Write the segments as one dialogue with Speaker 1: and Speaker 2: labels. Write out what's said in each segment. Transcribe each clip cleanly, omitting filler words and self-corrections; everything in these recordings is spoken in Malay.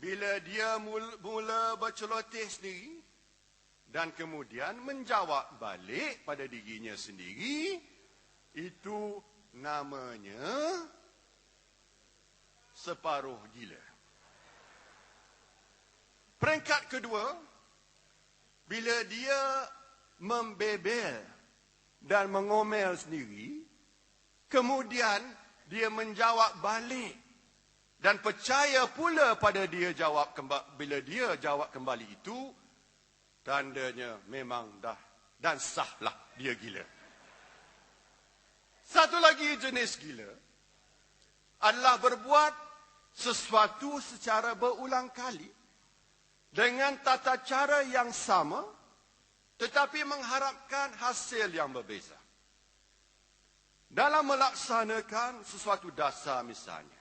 Speaker 1: bila dia mula berceloteh sendiri dan kemudian menjawab balik pada dirinya sendiri, itu namanya separuh gila. Peringkat kedua, bila dia membebel dan mengomel sendiri, kemudian dia menjawab balik dan percaya pula pada bila dia jawab kembali itu, tandanya memang dah dan sahlah dia gila. Satu lagi jenis gila adalah berbuat sesuatu secara berulang kali dengan tata cara yang sama tetapi mengharapkan hasil yang berbeza. Dalam melaksanakan sesuatu dasar misalnya,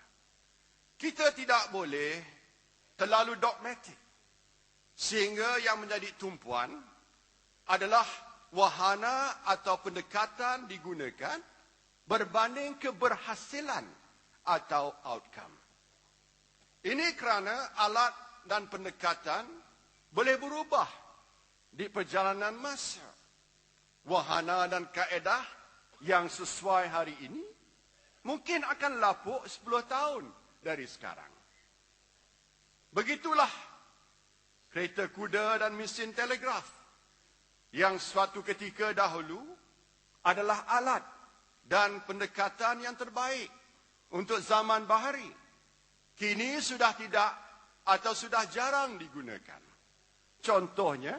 Speaker 1: kita tidak boleh terlalu dogmatik sehingga yang menjadi tumpuan adalah wahana atau pendekatan digunakan berbanding keberhasilan atau outcome. Ini kerana alat dan pendekatan boleh berubah di perjalanan masa. Wahana dan kaedah yang sesuai hari ini mungkin akan lapuk 10 tahun dari sekarang. Begitulah kereta kuda dan mesin telegraf yang suatu ketika dahulu adalah alat dan pendekatan yang terbaik untuk zaman bahari. Kini sudah tidak atau sudah jarang digunakan. Contohnya,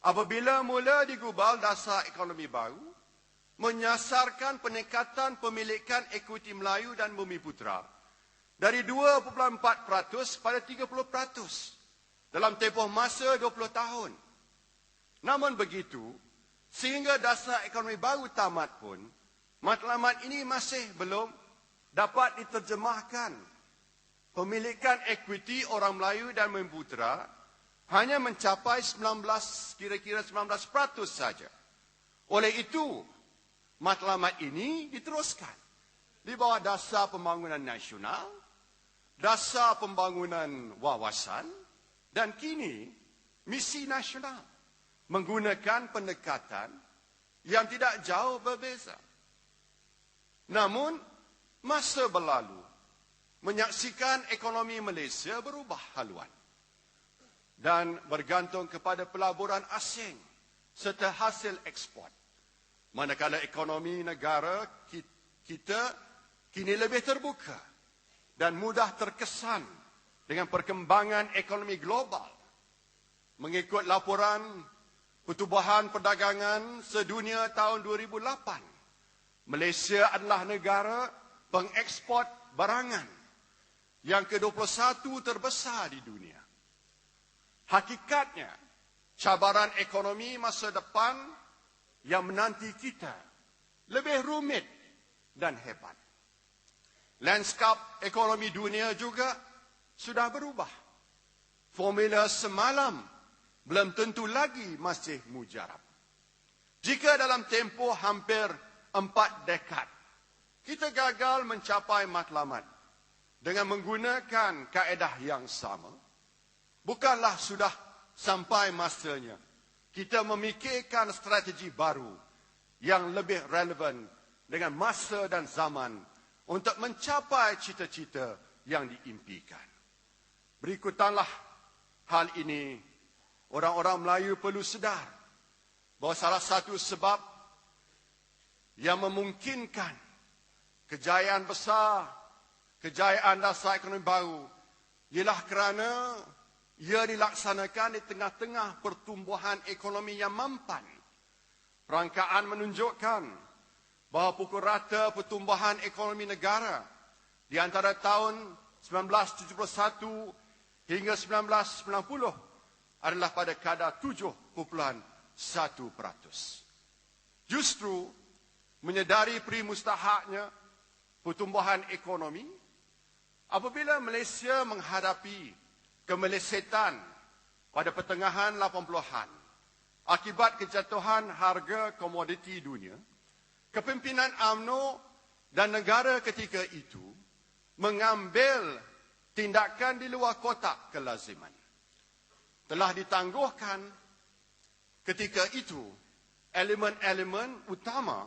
Speaker 1: apabila mula digubal dasar ekonomi baru, menyasarkan peningkatan pemilikan ekuiti Melayu dan Bumiputera dari 2.4% pada 30% dalam tempoh masa 20 tahun. Namun begitu, sehingga dasar ekonomi baru tamat pun, matlamat ini masih belum dapat diterjemahkan. Pemilikan ekuiti orang Melayu dan Bumiputera hanya mencapai kira-kira 19% saja. Oleh itu, matlamat ini diteruskan di bawah dasar pembangunan nasional, dasar pembangunan wawasan, dan kini misi nasional menggunakan pendekatan yang tidak jauh berbeza. Namun, masa berlalu menyaksikan ekonomi Malaysia berubah haluan dan bergantung kepada pelaburan asing serta hasil ekspor. Manakala ekonomi negara kita kini lebih terbuka dan mudah terkesan dengan perkembangan ekonomi global. Mengikut laporan Pertubuhan Perdagangan Sedunia tahun 2008, Malaysia adalah negara pengekspor barangan yang ke-21 terbesar di dunia. Hakikatnya, cabaran ekonomi masa depan yang menanti kita lebih rumit dan hebat. Lanskap ekonomi dunia juga sudah berubah. Formula semalam belum tentu lagi masih mujarab. Jika dalam tempoh hampir 4 dekad, kita gagal mencapai matlamat dengan menggunakan kaedah yang sama, bukanlah sudah sampai masanya kita memikirkan strategi baru yang lebih relevan dengan masa dan zaman untuk mencapai cita-cita yang diimpikan. Berikutanlah hal ini, orang-orang Melayu perlu sedar bahawa salah satu sebab yang memungkinkan kejayaan besar, kejayaan dasar ekonomi baru ialah kerana ia dilaksanakan di tengah-tengah pertumbuhan ekonomi yang mampan. Perangkaan menunjukkan bahawa pukul rata pertumbuhan ekonomi negara di antara tahun 1971 hingga 1990 adalah pada kadar 7.1%. Justru menyedari perimustahaknya pertumbuhan ekonomi, apabila Malaysia menghadapi kemelesetan pada pertengahan 80-an akibat kejatuhan harga komoditi dunia, kepimpinan UMNO dan negara ketika itu mengambil tindakan di luar kotak kelaziman. Telah ditangguhkan ketika itu elemen-elemen utama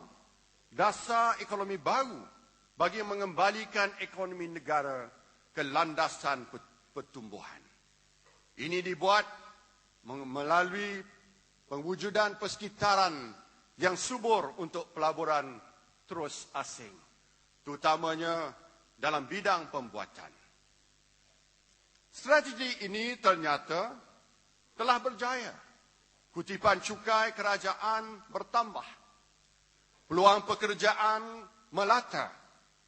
Speaker 1: dasar ekonomi baru bagi mengembalikan ekonomi negara ke landasan pertumbuhan. Ini dibuat melalui pewujudan persekitaran yang subur untuk pelaburan terus asing, terutamanya dalam bidang pembuatan. Strategi ini ternyata telah berjaya. Kutipan cukai kerajaan bertambah, peluang pekerjaan melata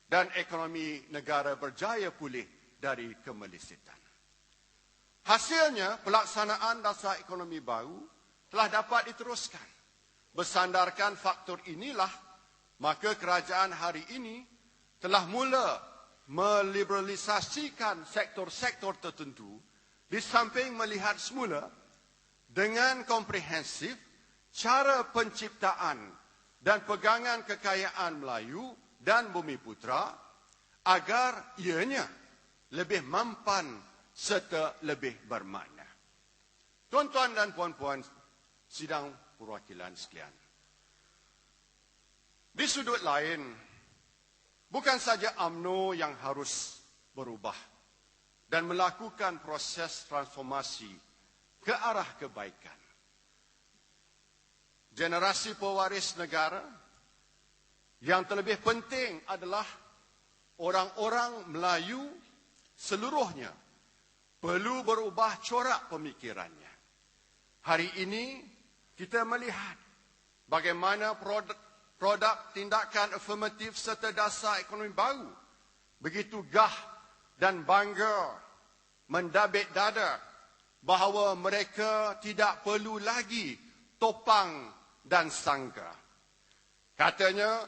Speaker 1: dan ekonomi negara berjaya pulih dari kemelisitan. Hasilnya, pelaksanaan dasar ekonomi baru telah dapat diteruskan. Bersandarkan faktor inilah, maka kerajaan hari ini telah mula meliberalisasikan sektor-sektor tertentu di samping melihat semula dengan komprehensif cara penciptaan dan pegangan kekayaan Melayu dan Bumiputera agar ianya lebih mampan serta lebih bermakna. Tuan-tuan dan puan-puan sidang perwakilan sekalian, di sudut lain, bukan saja UMNO yang harus berubah dan melakukan proses transformasi ke arah kebaikan. Generasi pewaris negara yang terlebih penting adalah orang-orang Melayu seluruhnya perlu berubah corak pemikirannya. Hari ini kita melihat bagaimana produk tindakan afirmatif serta dasar ekonomi baru begitu gah dan bangga mendabik dada bahawa mereka tidak perlu lagi topang dan sangga. Katanya,